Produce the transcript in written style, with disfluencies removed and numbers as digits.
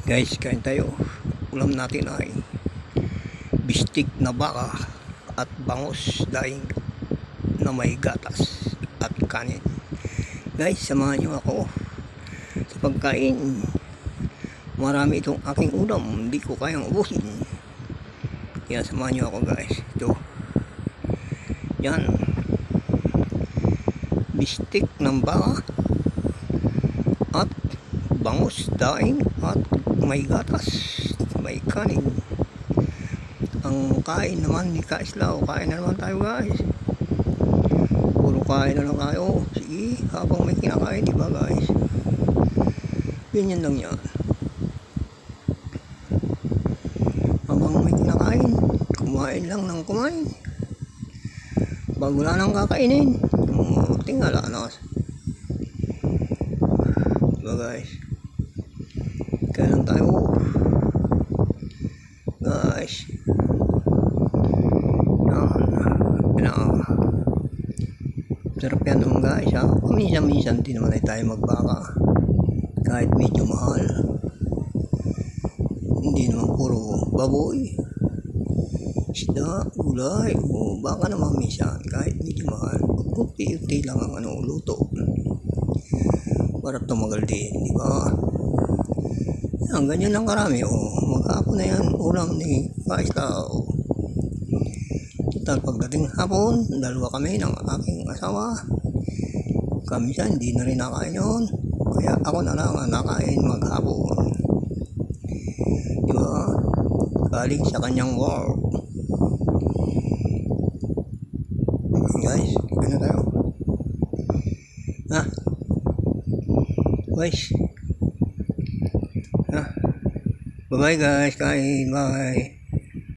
Guys, kain tayo. Ulam natin ay bistik na baka at bangus daing na may gatas at kanin. Guys, samahan nyo ako sa pagkain. Marami itong aking ulam, hindi ko kayang ubusin. Kaya samahan nyo ako guys. Ito. Yan. Bistik ng baka at bangus daing at may gatas, may kanin. Ang kain naman ni Kaislaw, kain na naman tayo guys. Puro kain na lang tayo. Sige, habang may kinakain, diba guys? Ganyan lang yan. Habang may kinakain, kumain lang ng kumain. Bago na nang kakainin, tingala na. Diba guys? Kaya lang tayo guys. Sarap yan naman guys ha. Minsan-minsan din naman ay tayo magbaka kahit medyo mahal. Hindi naman puro baboy, isda, gulay o baka naman minsan kahit medyo mahal. Kunti-unti lang ang luto para tumagal din, di ba? Yan, ganyan lang karami. Maghapon na yan ulam ni Kaislaw. Total pagdating hapon, dalawa kami ng aking asawa. Kami siya, hindi na rin nakain yun. Kaya ako na lang ang nakain maghapon. Diba? Galing sa kanyang work. Guys, ano tayo? Guys. Bye bye guys, kain, bye.